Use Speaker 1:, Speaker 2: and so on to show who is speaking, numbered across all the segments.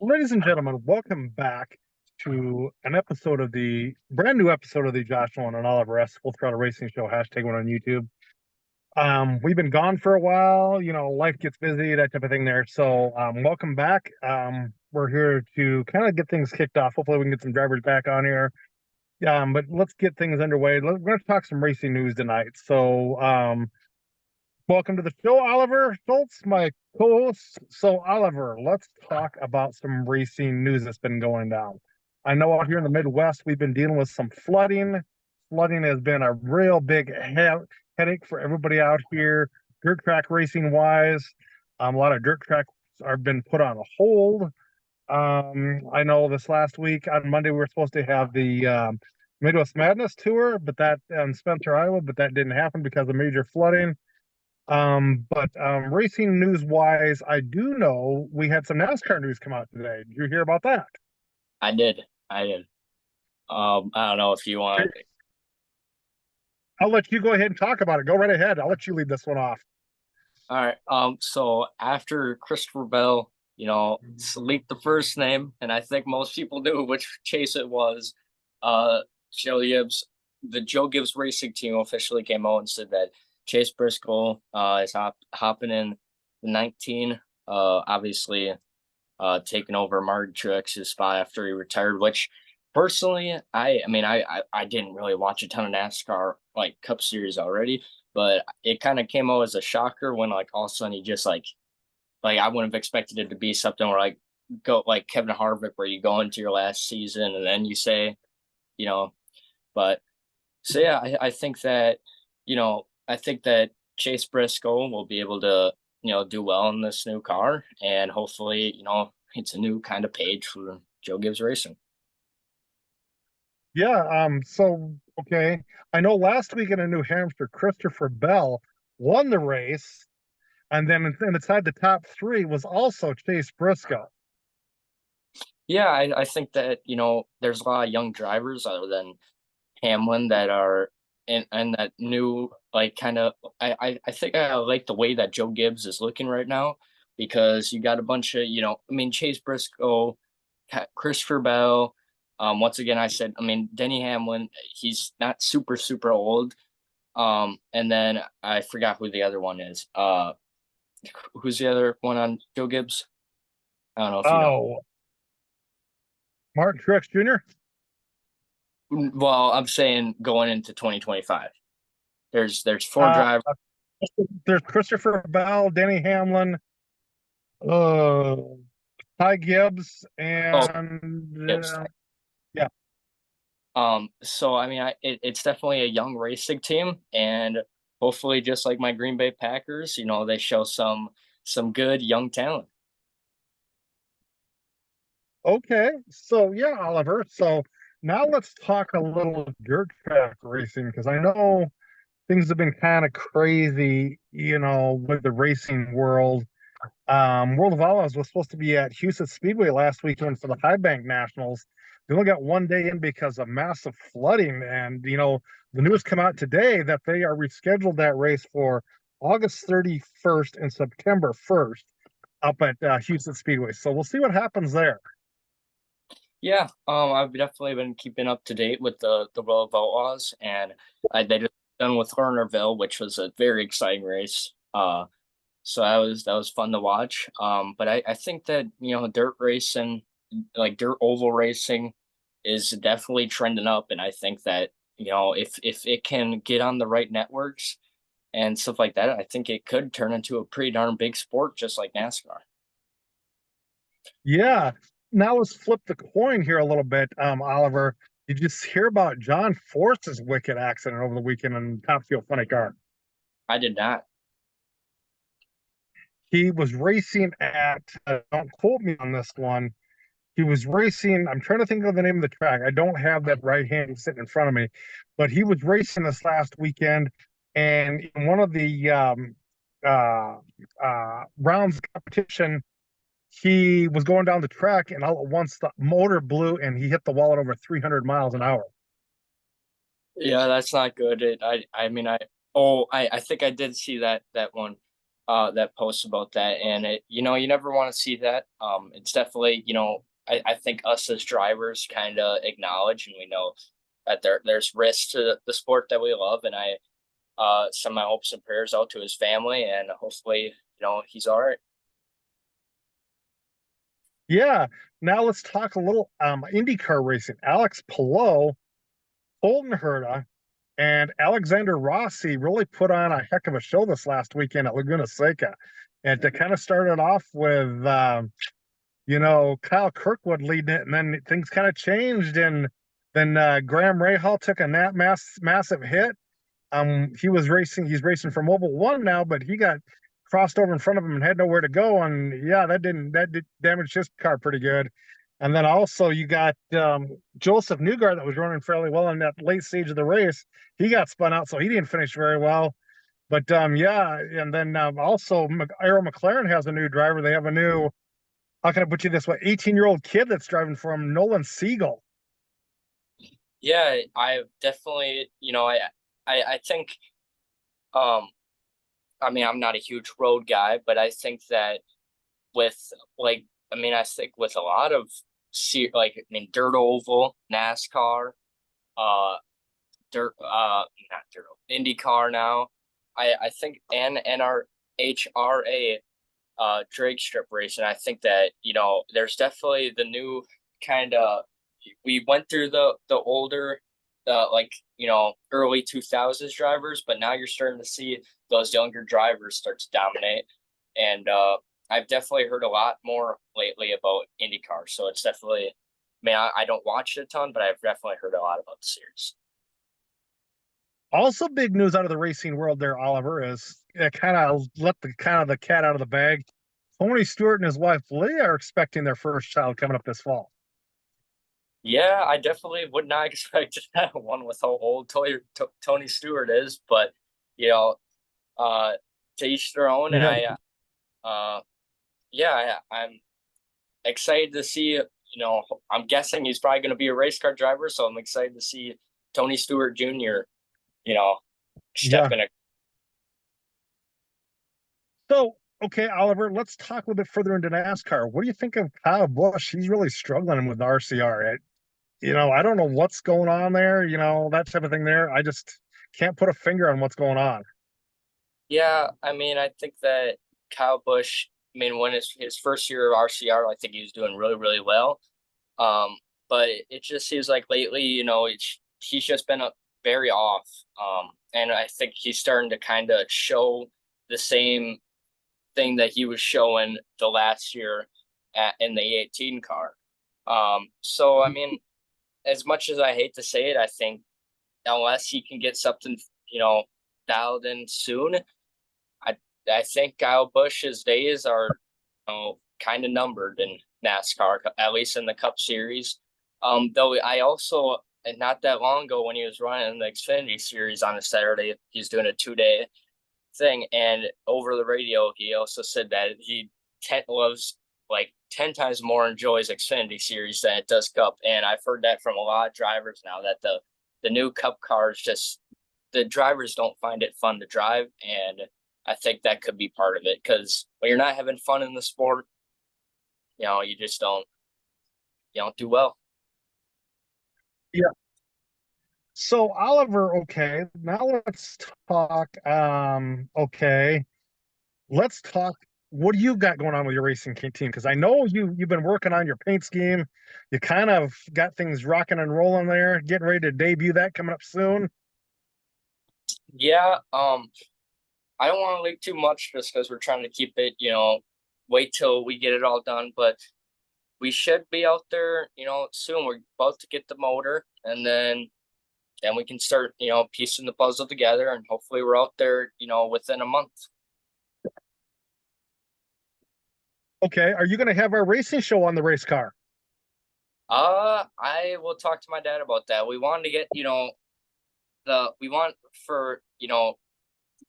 Speaker 1: Ladies and gentlemen, welcome back to an episode of the brand new episode of the Josh Nolan and Oliver S. Full Throttle Racing Show #1 on YouTube. We've been gone for a while, life gets busy, that type of thing there. So, welcome back. We're here to kind of get things kicked off. Hopefully, we can get some drivers back on here. But let's get things underway. We're going to talk some racing news tonight. So, welcome to the show, Oliver Schultz, my co-host. So, Oliver, let's talk about some racing news that's been going down. I know out here in the Midwest, we've been dealing with some flooding. Flooding has been a real big headache for everybody out here, dirt track racing wise. A lot of dirt tracks have been put on hold. I know this last week on Monday we were supposed to have the Midwest Madness tour, but that in Spencer, Iowa, but that didn't happen because of major flooding. But racing news wise, I do know we had some NASCAR news come out today. Did you hear about that?
Speaker 2: I did. I did. I don't know if you want.
Speaker 1: I'll let you go ahead and talk about it. Go right ahead. I'll let you lead this one off.
Speaker 2: All right. So after Christopher Bell, leaked the first name, and I think most people knew which Chase it was. Joe Gibbs, the Joe Gibbs Racing team officially came out and said that Chase Briscoe is hopping in the 19. Obviously, taking over Mark Truex's spot after he retired. Which personally, I didn't really watch a ton of NASCAR like Cup Series already, but it kind of came out as a shocker when like all of a sudden he just like I wouldn't have expected it to be something where like go like Kevin Harvick where you go into your last season and then you say, you know, but so yeah, I think that Chase Briscoe will be able to, do well in this new car, and hopefully, it's a new kind of page for Joe Gibbs Racing.
Speaker 1: Yeah. Okay. I know last week in New Hampshire, Christopher Bell won the race, and then inside the top three was also Chase Briscoe.
Speaker 2: Yeah, I think that, there's a lot of young drivers other than Hamlin that are and that new like kind of I think I like the way that Joe Gibbs is looking right now because you got a bunch of Chase Briscoe, Christopher Bell. Once again, I said Denny Hamlin. He's not super old. And then I forgot who the other one is. Who's the other one on Joe Gibbs? I don't know if you know.
Speaker 1: Oh, Martin Truex Jr.
Speaker 2: Well, I'm saying going into 2025. There's four
Speaker 1: Uh,
Speaker 2: drivers.
Speaker 1: there's Christopher Bell, Denny Hamlin, uh, Ty Gibbs,
Speaker 2: Oh,
Speaker 1: and
Speaker 2: Gibbs.
Speaker 1: yeah.
Speaker 2: So it's definitely a young racing team, and hopefully, just like my Green Bay Packers, they show some good young talent.
Speaker 1: Okay, so yeah, Oliver. So now let's talk a little dirt track racing because I know things have been kind of crazy, with the racing world. World of Outlaws was supposed to be at Houston Speedway last weekend for the High Bank Nationals. They only got one day in because of massive flooding, and the news come out today that they are rescheduled that race for August 31st and September 1st up at Houston Speedway. So we'll see what happens there.
Speaker 2: Yeah, I've definitely been keeping up to date with the World of Outlaws, and they just done with Lernerville, which was a very exciting race. So that was fun to watch. But I think that dirt racing, like dirt oval racing, is definitely trending up, and I think that if it can get on the right networks and stuff like that, I think it could turn into a pretty darn big sport, just like NASCAR.
Speaker 1: Yeah. Now let's flip the coin here a little bit, Oliver. Did you hear about John Force's wicked accident over the weekend in Top Fuel Funny Car?
Speaker 2: I did not.
Speaker 1: He was racing at, don't quote me on this one. He was racing, I'm trying to think of the name of the track. I don't have that right hand sitting in front of me, but he was racing this last weekend. And in one of the uh, rounds competition, he was going down the track, and all at once the motor blew, and he hit the wall at over 300 miles an hour.
Speaker 2: Yeah, that's not good. I think I did see that one. that posts about that, and you never want to see that. It's definitely, I think us as drivers kind of acknowledge, and we know that there's risk to the sport that we love, and I send my hopes and prayers out to his family, and hopefully, he's all right.
Speaker 1: Yeah. Now let's talk a little IndyCar racing. Alex Palou, Colton Herta, and Alexander Rossi really put on a heck of a show this last weekend at Laguna Seca. And to kind of start it off with, Kyle Kirkwood leading it, and then things kind of changed. And then Graham Rahal took a massive hit. He's racing for Mobile One now, but he got crossed over in front of him and had nowhere to go. And yeah, that did damage his car pretty good. And then also you got Joseph Newgar that was running fairly well in that late stage of the race. He got spun out, so he didn't finish very well. But yeah, and then also Arrow McLaren has a new driver. They have a new, how can I put you this way, 18-year-old kid that's driving for him, Nolan Siegel.
Speaker 2: Yeah, I definitely, I think, um, I mean, I'm not a huge road guy, but I think that with I think with a lot of dirt oval, NASCAR, uh, not dirt oval, IndyCar now, I think, and our HRA, drag strip racing. I think that there's definitely the new kind of, we went through the older, early 2000s drivers, but now you're starting to see those younger drivers start to dominate. And I've definitely heard a lot more lately about IndyCar, so it's definitely, I don't watch it a ton, but I've definitely heard a lot about the series.
Speaker 1: Also, big news out of the racing world there, Oliver, is it kind of let the cat out of the bag. Tony Stewart and his wife Leah are expecting their first child coming up this fall.
Speaker 2: Yeah, I definitely would not expect that one with how old Tony Stewart is, but you know, uh, to each their own. And
Speaker 1: Yeah,
Speaker 2: yeah, I'm excited to see. I'm guessing he's probably going to be a race car driver, so I'm excited to see Tony Stewart Jr. You know, step
Speaker 1: yeah.
Speaker 2: in a.
Speaker 1: So, okay, Oliver, let's talk a little bit further into NASCAR. What do you think of Kyle Busch? He's really struggling with RCR. I don't know what's going on there, that type of thing there. I just can't put a finger on what's going on.
Speaker 2: Yeah, I think that Kyle Busch. When his first year of RCR, I think he was doing really, really well. But it just seems like lately, he's just been very off. And I think he's starting to kind of show the same thing that he was showing the last year in the 18 car. So as much as I hate to say it, I think unless he can get something, dialed in soon, I I think Kyle Busch's days are, kind of numbered in NASCAR, at least in the Cup Series. Though I also, and not that long ago when he was running the Xfinity Series on a Saturday, he's doing a 2 day thing, and over the radio he also said that he loves, like, 10 times more enjoys Xfinity Series than it does Cup. And I've heard that from a lot of drivers now, that the new Cup cars, just the drivers don't find it fun to drive. And I think that could be part of it, because when you're not having fun in the sport, you just don't do well.
Speaker 1: Yeah. So, Oliver, okay, now let's talk. Okay, let's talk. What do you got going on with your racing team? Because I know you've been working on your paint scheme. You kind of got things rocking and rolling there, getting ready to debut that coming up soon.
Speaker 2: Yeah, I don't want to leak too much just because we're trying to keep it, wait till we get it all done. But we should be out there, soon. We're about to get the motor, and then we can start, piecing the puzzle together, and hopefully we're out there, within a month.
Speaker 1: Okay, are you going to have our racing show on the race car?
Speaker 2: I will talk to my dad about that. We wanted to get, we want for,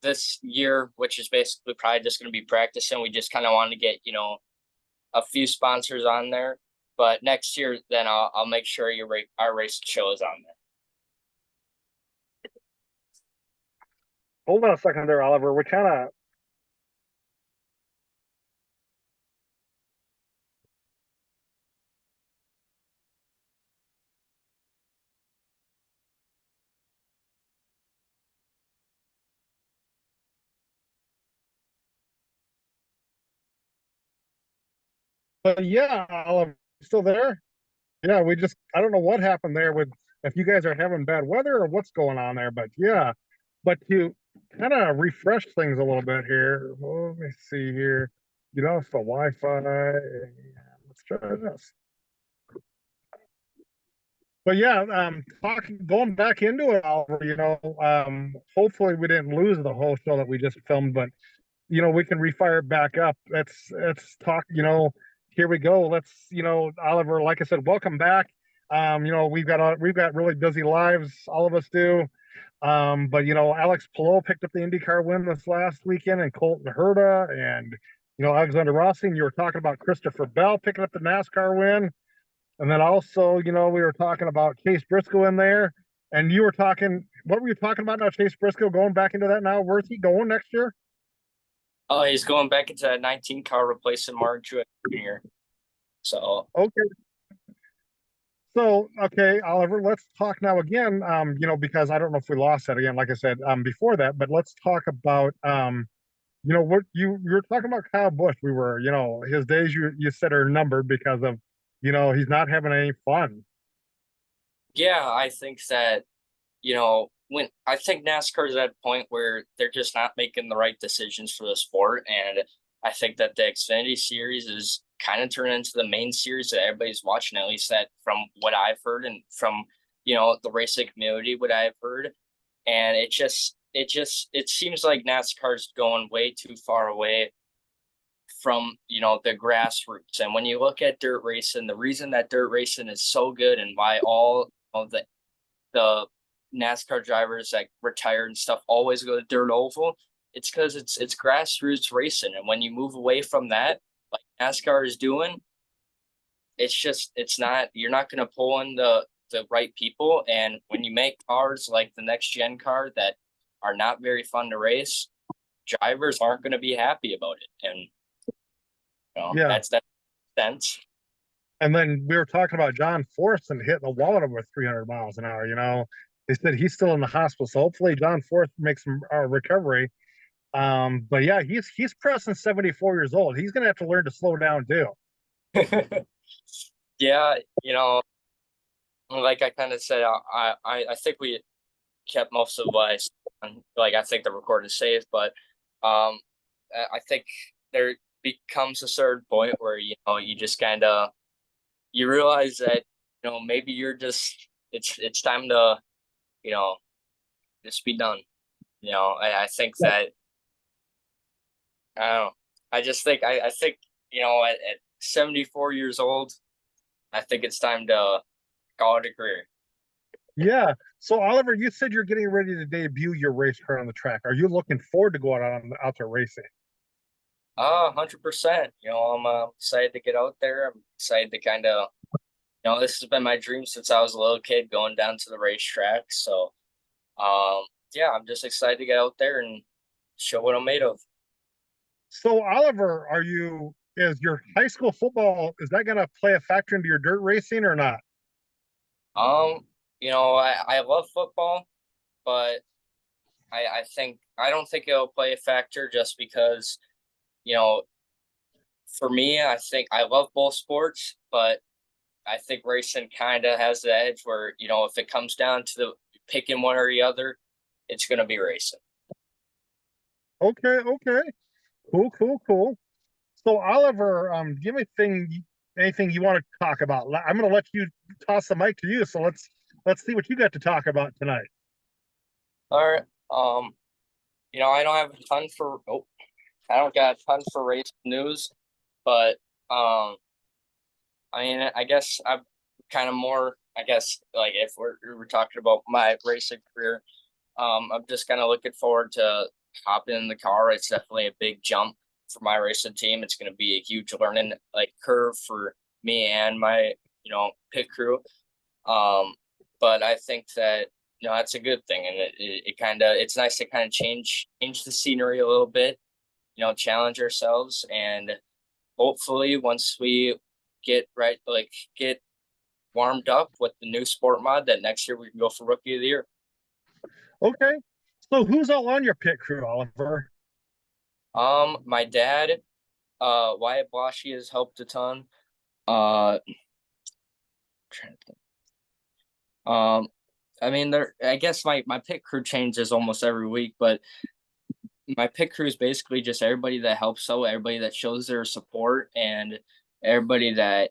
Speaker 2: this year, which is basically probably just going to be practicing. We just kind of wanted to get, a few sponsors on there. But next year, then I'll make sure our race show is on there.
Speaker 1: Hold on a second there, Oliver. We're kind of But yeah, Oliver, still there? Yeah, we just I don't know what happened there with if you guys are having bad weather or what's going on there, but yeah. But to kind of refresh things a little bit here, well, let me see here. You know, for Wi-Fi. Let's try this. But yeah, talking going back into it, Oliver, hopefully we didn't lose the whole show that we just filmed, but we can refire it back up. Let's talk, here we go. Oliver, like I said, welcome back. We've got really busy lives, all of us do. But Alex Palou picked up the IndyCar win this last weekend, and Colton Herta, and Alexander Rossi. And you were talking about Christopher Bell picking up the NASCAR win, and then also, we were talking about Chase Briscoe in there, and you were talking. What were you talking about now? Chase Briscoe going back into that now. Where's he going next year?
Speaker 2: Oh, he's going back into that 19 car replacing Mark Truex Jr. So
Speaker 1: Okay. So, okay, Oliver, let's talk now again, because I don't know if we lost that again, like I said, before that, but let's talk about, what you were talking about Kyle Busch. His days you said are numbered because of, he's not having any fun.
Speaker 2: yeah, I think that when I think NASCAR is at a point where they're just not making the right decisions for the sport, and I think that the Xfinity series is kind of turning into the main series that everybody's watching. At least that from what I've heard and from the racing community, what I've heard, and it seems like NASCAR's going way too far away from the grassroots. And when you look at dirt racing, the reason that dirt racing is so good and why all of the NASCAR drivers that retire and stuff always go to dirt oval. It's because it's grassroots racing, and when you move away from that, like NASCAR is doing, it's not you're not going to pull in the right people. And when you make cars like the next gen car that are not very fun to race, drivers aren't going to be happy about it, and
Speaker 1: Yeah.
Speaker 2: that's that sense.
Speaker 1: And then we were talking about John Forson hitting the wall with 300 miles an hour. They said he's still in the hospital, so hopefully John Force makes some recovery. But yeah, he's pressing 74 years old. He's gonna have to learn to slow down too.
Speaker 2: Yeah, like I kind of said, I think we kept most of what I said. Like I think the record is safe, but I think there becomes a certain point where you just kind of you realize that maybe you're just it's time to you know just be done. I think that I don't know. I just think I think at 74 years old, I think it's time to call it a career.
Speaker 1: Yeah. So Oliver, you said you're getting ready to debut your race car on the track. Are you looking forward to going out there racing?
Speaker 2: 100%. I'm excited to get out there. I'm excited to kind of this has been my dream since I was a little kid going down to the racetrack. So yeah, I'm just excited to get out there and show what I'm made of.
Speaker 1: So Oliver, is your high school football, is that gonna play a factor into your dirt racing or not?
Speaker 2: I love football, but I don't think it'll play a factor just because, you know, for me, I think I love both sports, but I think racing kind of has the edge where, if it comes down to the picking one or the other, it's going to be racing.
Speaker 1: Okay, okay. Cool, cool, cool. So Oliver, give me anything you want to talk about. I'm gonna let you toss the mic to you. So let's see what you got to talk about tonight.
Speaker 2: All right. I don't have a ton for, oh, I don't got a ton for race news, but I mean, I guess I'm kind of more, I guess, like if we're talking about my racing career, I'm just kind of looking forward to hopping in the car. It's definitely a big jump for my racing team. It's going to be a huge learning like curve for me and my, pit crew. Um, but I think that that's a good thing, and it kind of it's nice to kind of change the scenery a little bit, challenge ourselves, and hopefully once we get warmed up with the new sport mod, that next year we can go for rookie of the year.
Speaker 1: Okay. So who's all on your pit crew, Oliver?
Speaker 2: My dad, Wyatt Blashy has helped a ton. Uh, trying to think. Um, I mean, there. I guess my pit crew changes almost every week, but my pit crew is basically just everybody that helps out, everybody that shows their support, and everybody that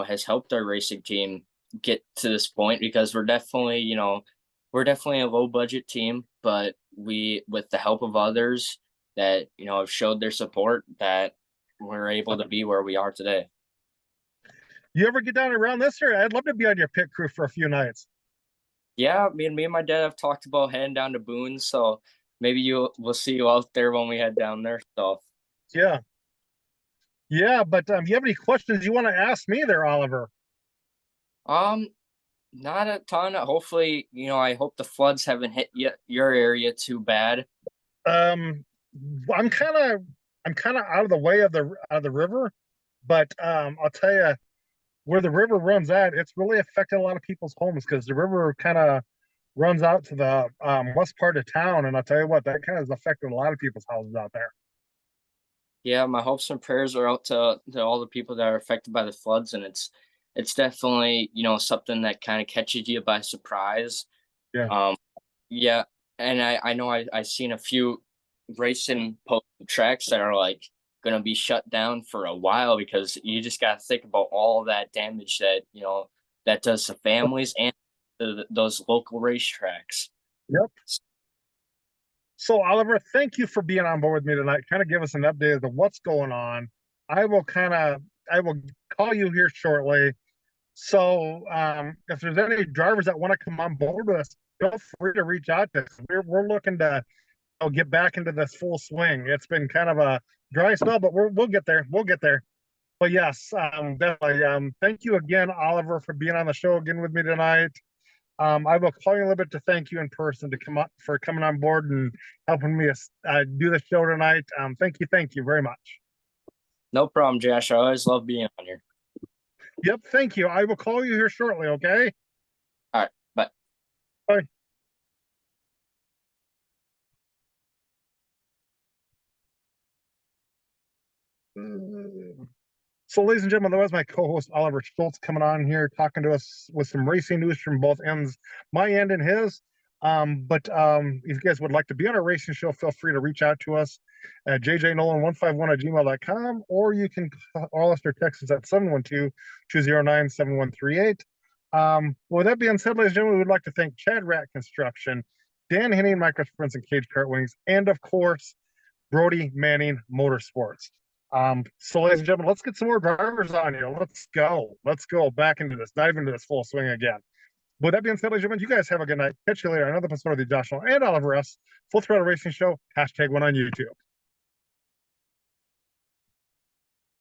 Speaker 2: has helped our racing team get to this point. Because we're definitely a low budget team, but we, with the help of others that have showed their support, that we're able to be where we are today.
Speaker 1: You ever get down around this area? I'd love to be on your pit crew for a few nights.
Speaker 2: Yeah, me and my dad have talked about heading down to Boone, so maybe we'll see you out there when we head down there. So,
Speaker 1: Yeah. Yeah, but you have any questions you want to ask me there, Oliver?
Speaker 2: um, not a ton. Hopefully, I hope the floods haven't hit your area too bad.
Speaker 1: Um, I'm kind of out of the way of the river, but I'll tell you where the river runs at. It's really affected a lot of people's homes because the river kind of runs out to the west part of town, and I'll tell you what, that kind of has affected a lot of people's houses out there.
Speaker 2: Yeah, my hopes and prayers are out to all the people that are affected by the floods, and it's definitely something that kind of catches you by surprise.
Speaker 1: Yeah.
Speaker 2: Um, yeah, and I know I seen a few racing tracks that are like going to be shut down for a while because you just got to think about all that damage that that does to families and those local racetracks.
Speaker 1: Yep. So, Oliver, thank you for being on board with me tonight. Kind of give us an update of what's going on. I will I will call you here shortly. So, if there's any drivers that want to come on board with us, feel free to reach out to us. We're looking to get back into this full swing. It's been kind of a dry spell, but we'll get there. We'll get there. But yes, definitely. Thank you again, Oliver, for being on the show again with me tonight. I will call you a little bit to thank you in person to come up for coming on board and helping me do the show tonight. Thank you very much.
Speaker 2: No problem, Josh. I always love being on here.
Speaker 1: Yep, thank you. I will call you here shortly. Okay.
Speaker 2: All right, bye.
Speaker 1: Bye. So, ladies and gentlemen, that was my co-host Oliver Schultz coming on here, talking to us with some racing news from both ends, my end and his. But if you guys would like to be on our racing show, feel free to reach out to us at jjnolan151@gmail.com, or you can call us or text us at 712-209-7138. With that being said, ladies and gentlemen, we would like to thank Chad Rat Construction, Dan Henning, Micro Sprints and Cage Kart Wings, and of course, Brody Manning Motorsports. So, ladies and gentlemen, let's get some more drivers on here. Let's go. Let's go back into this, dive into this full swing again. With that being said, ladies and gentlemen, you guys have a good night. Catch you later. Another episode of the Josh and Oliver S. Full Throttle Racing Show. #1 on YouTube.